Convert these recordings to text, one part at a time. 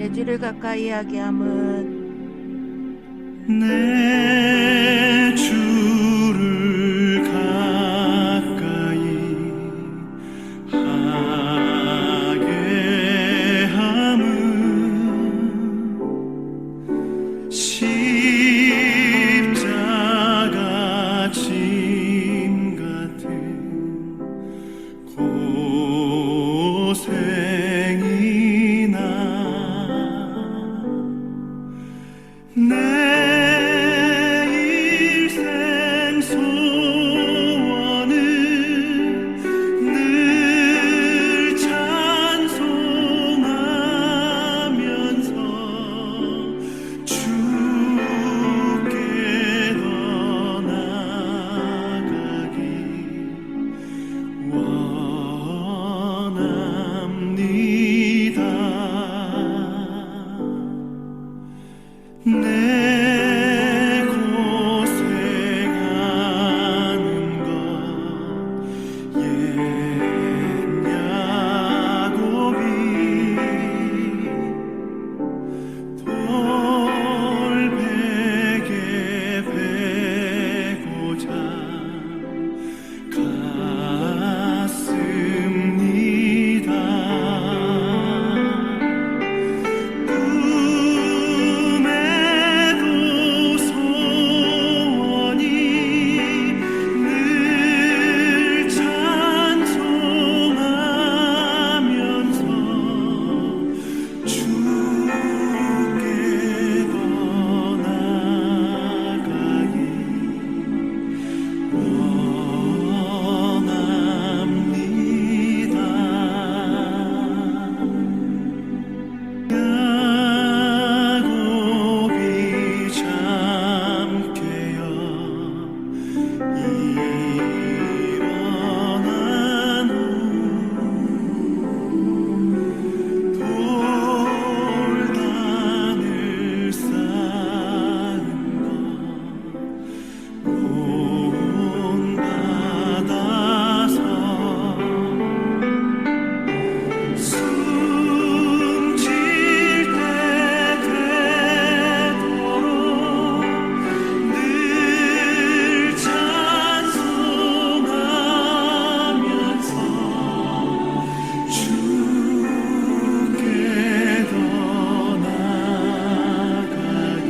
내 주를 가까이 하게 함은 내 주를 가까이 하게 함은 십자가 짐 같은 고생이나 내 일생 소원은 늘 찬송하면서 주께 더 나아가기 원합니다. 내 고생하는 것 옛 야곱이 돌베개 베고자 갔습니다. 꿈에도 소원이 늘 찬송하면서 주께 더 나아가기 원합니다. 야곱이 잠 깨어 일어난 후 돌단을 쌓은 것 본받아서 숨질 때 되도록 늘 찬송하면서 주께 더 나아가기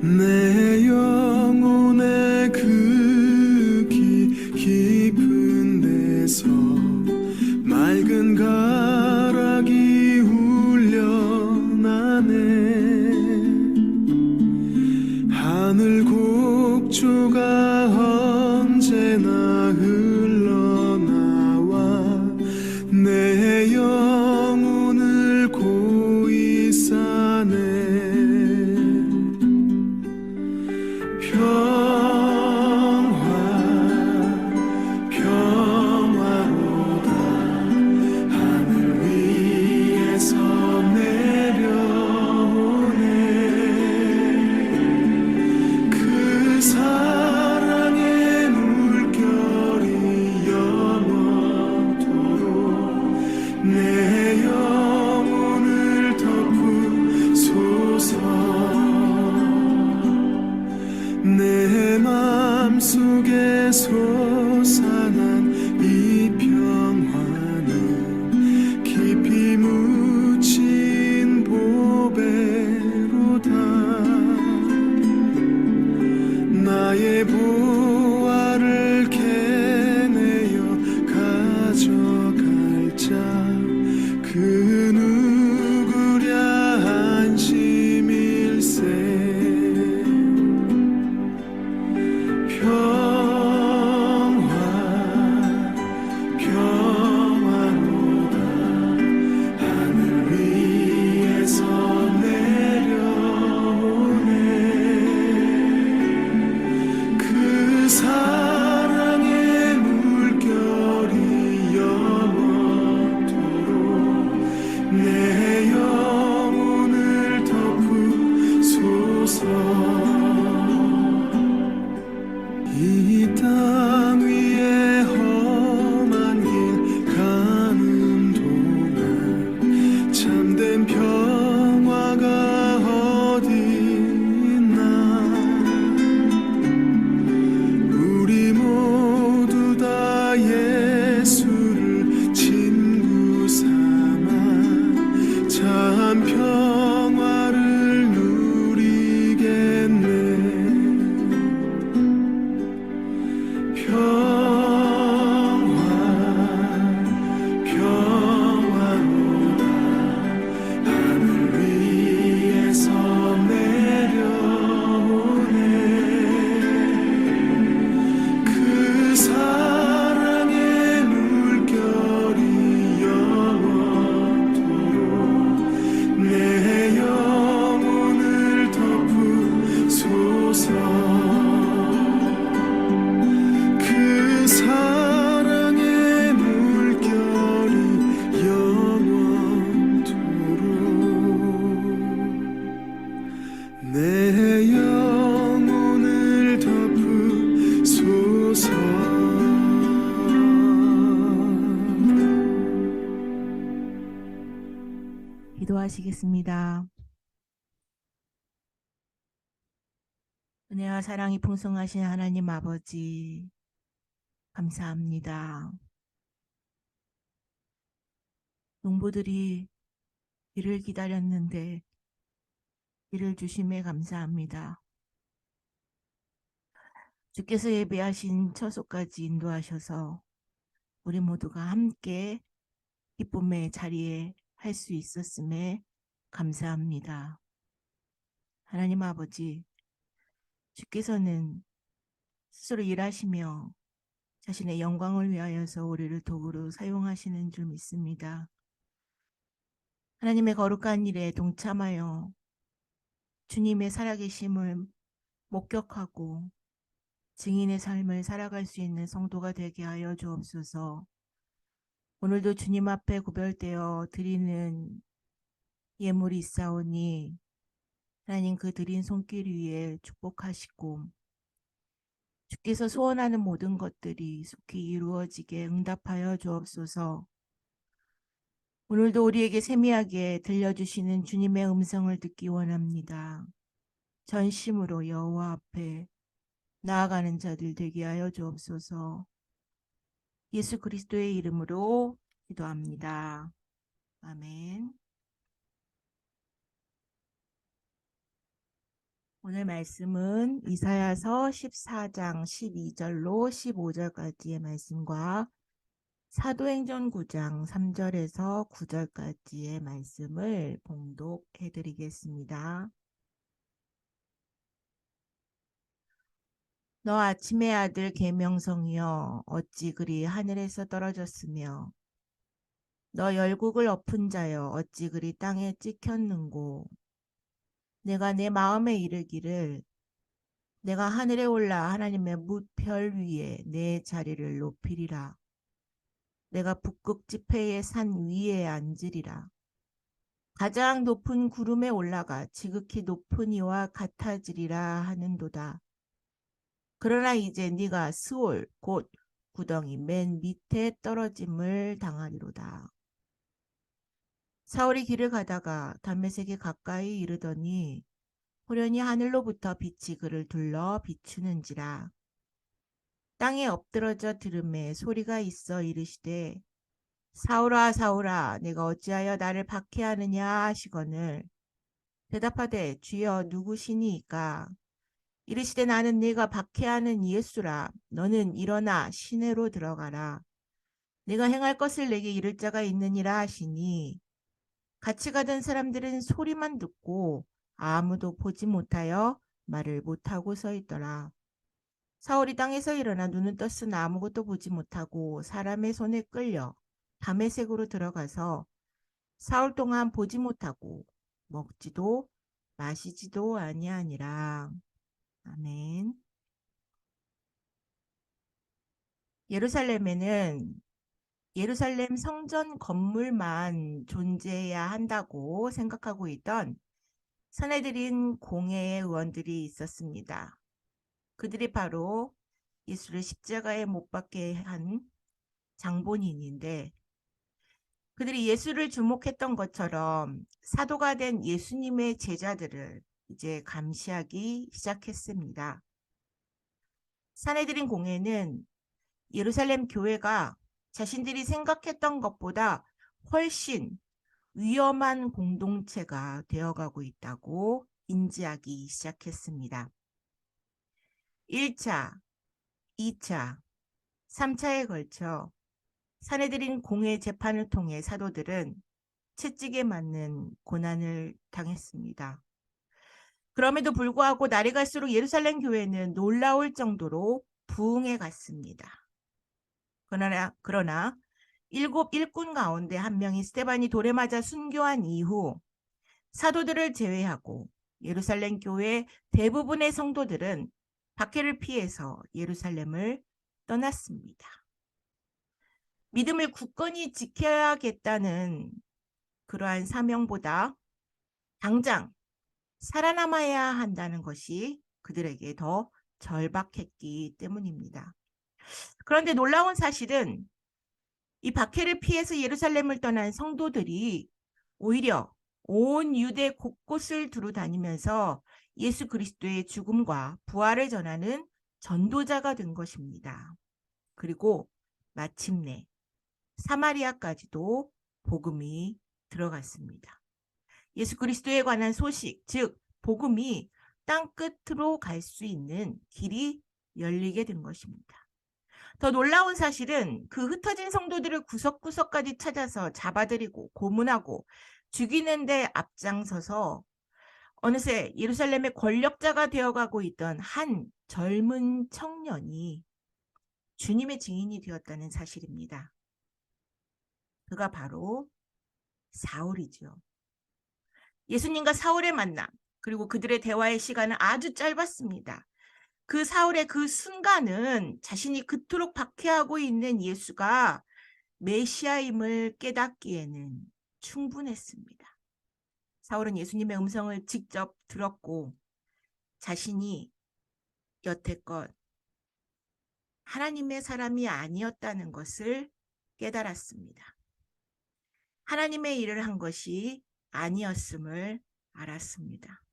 내 영혼의 그 깊은 데서 맑은 가락이 울려나네. 하늘 곡조가 언제나 흘러나와 내 영혼을 고이 싸네. 평화로다 하늘 위에서 내려오네. 그 사랑의 물결이 영원토록 내 영혼을 덮으소서. 내 맘속에 솟아난 이 평화는 깊이 묻힌 보배로다. 나의 보화를 캐내어 가져갈 자 그 누구랴 안심일세. 평화로다 하늘 위에서 내려오네. 그 사랑의 물결이 영원토록 기도하시겠습니다. 은혜와 사랑이 풍성하신 하나님 아버지, 감사합니다. 농부들이 비를 기다렸는데 비를 주심에 감사합니다. 주께서 예배하신 처소까지 인도하셔서 우리 모두가 함께 기쁨의 자리에 할 수 있었음에 감사합니다. 하나님 아버지, 주께서는 스스로 일하시며 자신의 영광을 위하여서 우리를 도구로 사용하시는 줄 믿습니다. 하나님의 거룩한 일에 동참하여 주님의 살아계심을 목격하고 증인의 삶을 살아갈 수 있는 성도가 되게 하여 주옵소서. 오늘도 주님 앞에 구별되어 드리는 예물이 있사오니 하나님 그 드린 손길 위에 축복하시고 주께서 소원하는 모든 것들이 속히 이루어지게 응답하여 주옵소서. 오늘도 우리에게 세미하게 들려주시는 주님의 음성을 듣기 원합니다. 전심으로 여호와 앞에 나아가는 자들 되게 하여 주옵소서. 예수 그리스도의 이름으로 기도합니다. 아멘. 오늘 말씀은 이사야서 14장 12절로 15절까지의 말씀과 사도행전 9장 3절에서 9절까지의 말씀을 봉독해 드리겠습니다. 너 아침의 아들 계명성이여 어찌 그리 하늘에서 떨어졌으며 너 열국을 엎은 자여 어찌 그리 땅에 찍혔는고 내가 내 마음에 이르기를 내가 하늘에 올라 하나님의 뭇별 위에 내 자리를 높이리라. 내가 북극 지폐의 산 위에 앉으리라. 가장 높은 구름에 올라가 지극히 높은 이와 같아지리라 하는도다. 그러나 이제 네가 스올 곧 구덩이 맨 밑에 떨어짐을 당하리로다. 사울이 길을 가다가 다메섹에 가까이 이르더니 호련히 하늘로부터 빛이 그를 둘러 비추는지라. 땅에 엎드러져 들음에 소리가 있어 이르시되 사울아 사울아 내가 어찌하여 나를 박해하느냐 하시거늘 대답하되 주여 누구시니이까 이르시되 나는 네가 박해하는 예수라. 너는 일어나 시내로 들어가라. 네가 행할 것을 내게 이를 자가 있느니라 하시니 같이 가던 사람들은 소리만 듣고 아무도 보지 못하여 말을 못하고 서 있더라. 사울이 땅에서 일어나 눈은 떴으나 아무것도 보지 못하고 사람의 손에 끌려 다메섹으로 들어가서 사흘 동안 보지 못하고 먹지도 마시지도 아니하니라. 아멘. 예루살렘에는 예루살렘 성전 건물만 존재해야 한다고 생각하고 있던 선해드린 공회의 의원들이 있었습니다. 그들이 바로 예수를 십자가에 못 박게 한 장본인인데 그들이 예수를 주목했던 것처럼 사도가 된 예수님의 제자들을 이제 감시하기 시작했습니다. 산헤드린 공회는 예루살렘 교회가 자신들이 생각했던 것보다 훨씬 위험한 공동체가 되어가고 있다고 인지하기 시작했습니다. 1차, 2차, 3차에 걸쳐 산헤드린 공회 재판을 통해 사도들은 채찍에 맞는 고난을 당했습니다. 그럼에도 불구하고 날이 갈수록 예루살렘 교회는 놀라울 정도로 부흥해 갔습니다. 그러나 일곱 일꾼 가운데 한 명이 스데반이 돌에 맞아 순교한 이후 사도들을 제외하고 예루살렘 교회 대부분의 성도들은 박해를 피해서 예루살렘을 떠났습니다. 믿음을 굳건히 지켜야겠다는 그러한 사명보다 당장 살아남아야 한다는 것이 그들에게 더 절박했기 때문입니다. 그런데 놀라운 사실은 이 박해를 피해서 예루살렘을 떠난 성도들이 오히려 온 유대 곳곳을 두루 다니면서 예수 그리스도의 죽음과 부활을 전하는 전도자가 된 것입니다. 그리고 마침내 사마리아까지도 복음이 들어갔습니다. 예수 그리스도에 관한 소식, 즉 복음이 땅 끝으로 갈 수 있는 길이 열리게 된 것입니다. 더 놀라운 사실은 그 흩어진 성도들을 구석구석까지 찾아서 잡아들이고 고문하고 죽이는 데 앞장서서 어느새 예루살렘의 권력자가 되어가고 있던 한 젊은 청년이 주님의 증인이 되었다는 사실입니다. 그가 바로 사울이죠. 예수님과 사울의 만남, 그리고 그들의 대화의 시간은 아주 짧았습니다. 그 사울의 그 순간은 자신이 그토록 박해하고 있는 예수가 메시아임을 깨닫기에는 충분했습니다. 사울은 예수님의 음성을 직접 들었고 자신이 여태껏 하나님의 사람이 아니었다는 것을 깨달았습니다. 하나님의 일을 한 것이 아니었음을 알았습니다.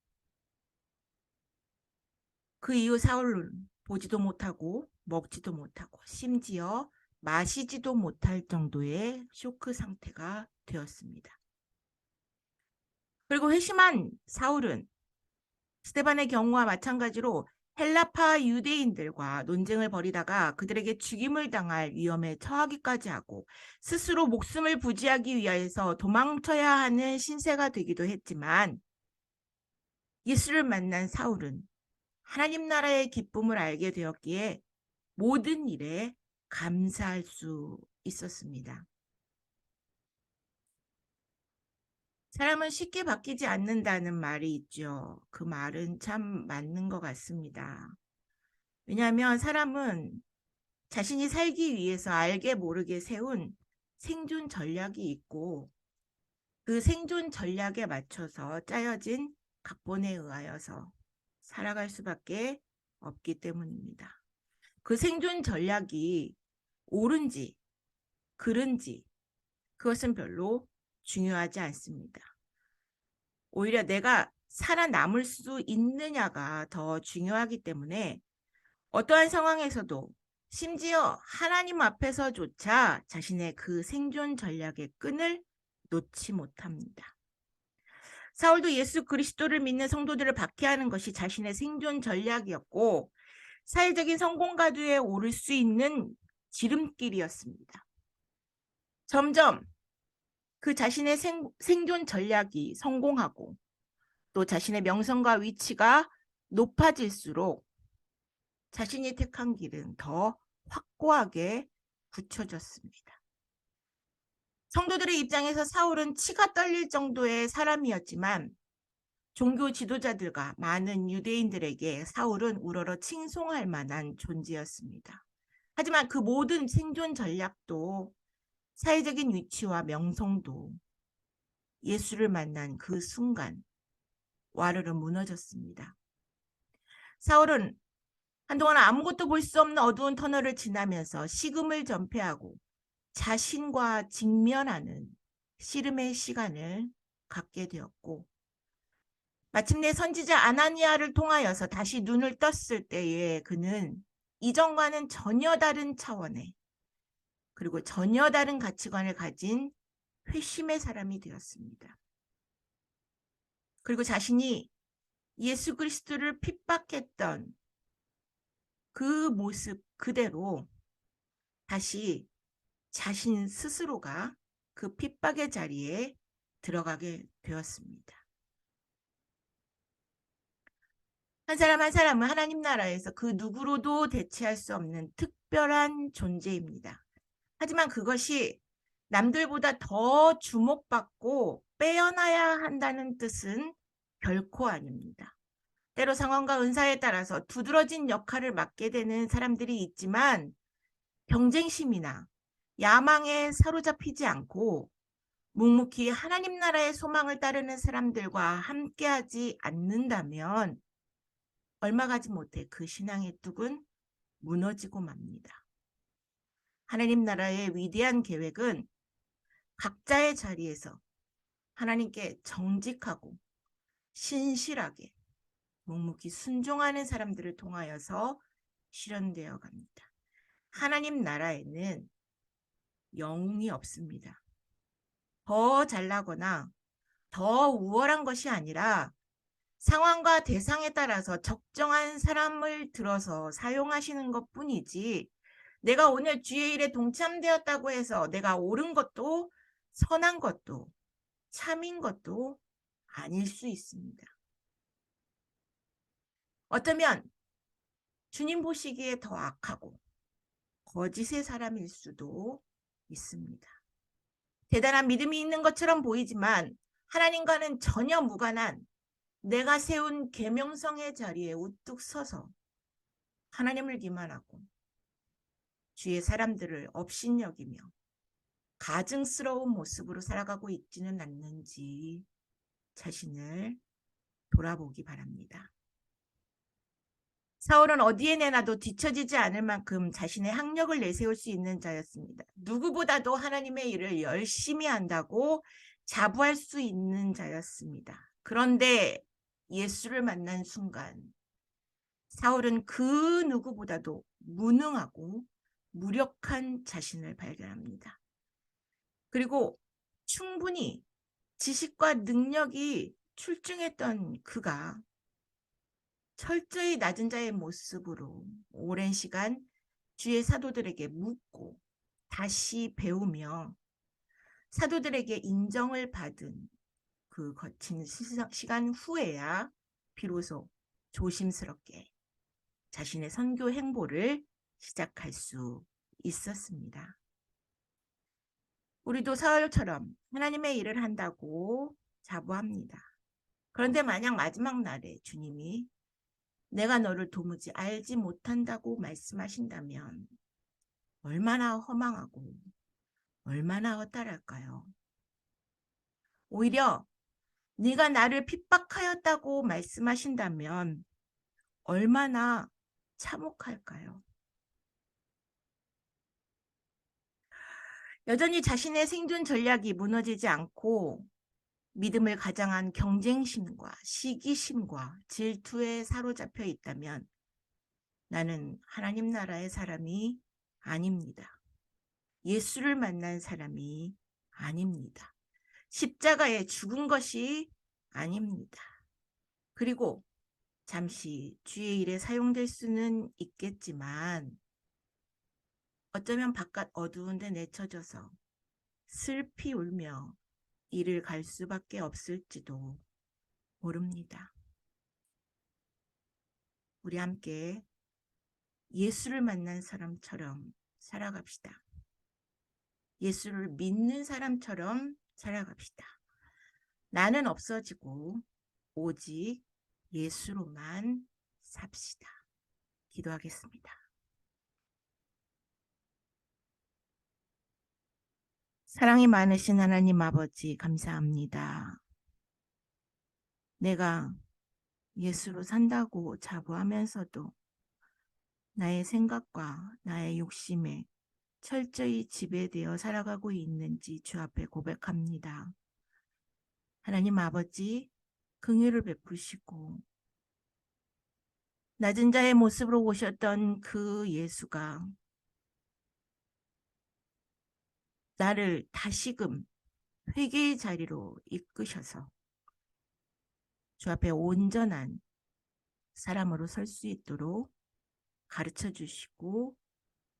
그 이후 사울은 보지도 못하고 먹지도 못하고 심지어 마시지도 못할 정도의 쇼크 상태가 되었습니다. 그리고 회심한 사울은 스데반의 경우와 마찬가지로 헬라파 유대인들과 논쟁을 벌이다가 그들에게 죽임을 당할 위험에 처하기까지 하고 스스로 목숨을 부지하기 위하여서 도망쳐야 하는 신세가 되기도 했지만 예수를 만난 사울은 하나님 나라의 기쁨을 알게 되었기에 모든 일에 감사할 수 있었습니다. 사람은 쉽게 바뀌지 않는다는 말이 있죠. 그 말은 참 맞는 것 같습니다. 왜냐하면 사람은 자신이 살기 위해서 알게 모르게 세운 생존 전략이 있고 그 생존 전략에 맞춰서 짜여진 각본에 의하여서 살아갈 수밖에 없기 때문입니다. 그 생존 전략이 옳은지 그른지 그것은 별로 중요하지 않습니다. 오히려 내가 살아남을 수 있느냐가 더 중요하기 때문에 어떠한 상황에서도 심지어 하나님 앞에서조차 자신의 그 생존 전략의 끈을 놓지 못합니다. 사울도 예수 그리스도를 믿는 성도들을 박해하는 것이 자신의 생존 전략이었고 사회적인 성공 가두에 오를 수 있는 지름길이었습니다. 점점 그 자신의 생존 전략이 성공하고 또 자신의 명성과 위치가 높아질수록 자신이 택한 길은 더 확고하게 굳혀졌습니다. 성도들의 입장에서 사울은 치가 떨릴 정도의 사람이었지만 종교 지도자들과 많은 유대인들에게 사울은 우러러 칭송할 만한 존재였습니다. 하지만 그 모든 생존 전략도 사회적인 위치와 명성도 예수를 만난 그 순간 와르르 무너졌습니다. 사울은 한동안 아무것도 볼 수 없는 어두운 터널을 지나면서 식음을 전폐하고 자신과 직면하는 씨름의 시간을 갖게 되었고 마침내 선지자 아나니아를 통하여서 다시 눈을 떴을 때에 그는 이전과는 전혀 다른 차원의 그리고 전혀 다른 가치관을 가진 회심의 사람이 되었습니다. 그리고 자신이 예수 그리스도를 핍박했던 그 모습 그대로 다시 자신 스스로가 그 핍박의 자리에 들어가게 되었습니다. 한 사람 한 사람은 하나님 나라에서 그 누구로도 대체할 수 없는 특별한 존재입니다. 하지만 그것이 남들보다 더 주목받고 빼어나야 한다는 뜻은 결코 아닙니다. 때로 상황과 은사에 따라서 두드러진 역할을 맡게 되는 사람들이 있지만 경쟁심이나 야망에 사로잡히지 않고 묵묵히 하나님 나라의 소망을 따르는 사람들과 함께하지 않는다면 얼마 가지 못해 그 신앙의 뚝은 무너지고 맙니다. 하나님 나라의 위대한 계획은 각자의 자리에서 하나님께 정직하고 신실하게 묵묵히 순종하는 사람들을 통하여서 실현되어 갑니다. 하나님 나라에는 영웅이 없습니다. 더 잘나거나 더 우월한 것이 아니라 상황과 대상에 따라서 적정한 사람을 들어서 사용하시는 것뿐이지, 내가 오늘 주의 일에 동참되었다고 해서 내가 옳은 것도 선한 것도 참인 것도 아닐 수 있습니다. 어쩌면 주님 보시기에 더 악하고 거짓의 사람일 수도 있습니다. 대단한 믿음이 있는 것처럼 보이지만 하나님과는 전혀 무관한 내가 세운 계명성의 자리에 우뚝 서서 하나님을 기만하고 주의 사람들을 업신여기며 가증스러운 모습으로 살아가고 있지는 않는지 자신을 돌아보기 바랍니다. 사울은 어디에 내놔도 뒤처지지 않을 만큼 자신의 학력을 내세울 수 있는 자였습니다. 누구보다도 하나님의 일을 열심히 한다고 자부할 수 있는 자였습니다. 그런데 예수를 만난 순간 사울은 그 누구보다도 무능하고 무력한 자신을 발견합니다. 그리고 충분히 지식과 능력이 출중했던 그가 철저히 낮은 자의 모습으로 오랜 시간 주의 사도들에게 묻고 다시 배우며 사도들에게 인정을 받은 그 거친 시간 후에야 비로소 조심스럽게 자신의 선교 행보를 시작할 수 있었습니다. 우리도 사울처럼 하나님의 일을 한다고 자부합니다. 그런데 만약 마지막 날에 주님이 내가 너를 도무지 알지 못한다고 말씀하신다면 얼마나 허망하고 얼마나 허탈할까요? 오히려 네가 나를 핍박하였다고 말씀하신다면 얼마나 참혹할까요? 여전히 자신의 생존 전략이 무너지지 않고 믿음을 가장한 경쟁심과 시기심과 질투에 사로잡혀 있다면 나는 하나님 나라의 사람이 아닙니다. 예수를 만난 사람이 아닙니다. 십자가에 죽은 것이 아닙니다. 그리고 잠시 주의 일에 사용될 수는 있겠지만 어쩌면 바깥 어두운 데 내쳐져서 슬피 울며 이를 갈 수밖에 없을지도 모릅니다. 우리 함께 예수를 만난 사람처럼 살아갑시다. 예수를 믿는 사람처럼 살아갑시다. 나는 없어지고 오직 예수로만 삽시다. 기도하겠습니다. 사랑이 많으신 하나님 아버지 감사합니다. 내가 예수로 산다고 자부하면서도 나의 생각과 나의 욕심에 철저히 지배되어 살아가고 있는지 주 앞에 고백합니다. 하나님 아버지, 긍휼을 베푸시고 낮은 자의 모습으로 오셨던 그 예수가 나를 다시금 회개의 자리로 이끄셔서 주 앞에 온전한 사람으로 설 수 있도록 가르쳐 주시고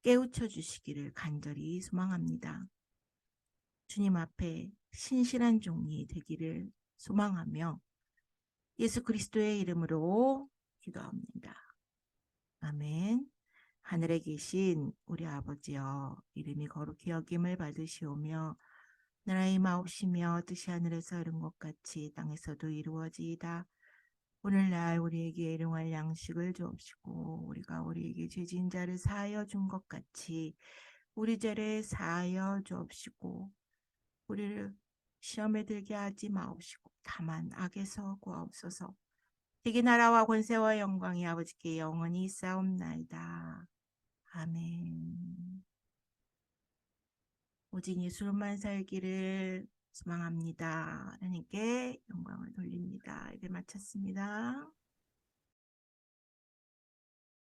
깨우쳐 주시기를 간절히 소망합니다. 주님 앞에 신실한 종이 되기를 소망하며 예수 그리스도의 이름으로 기도합니다. 아멘. 하늘에 계신 우리 아버지여, 이름이 거룩히 여김을 받으시오며 나라의 마옵시며 뜻이 하늘에서 이룬 것 같이 땅에서도 이루어지이다. 오늘날 우리에게 일용할 양식을 주옵시고 우리가 우리에게 죄진 자를 사하여 준 것 같이 우리 죄를 사하여 주옵시고 우리를 시험에 들게 하지 마옵시고 다만 악에서 구하옵소서. 대개 나라와 권세와 영광이 아버지께 영원히 있사옵나이다. 아멘. 오직 예수로만 살기를 소망합니다. 하나님께 영광을 돌립니다. 이게 마쳤습니다.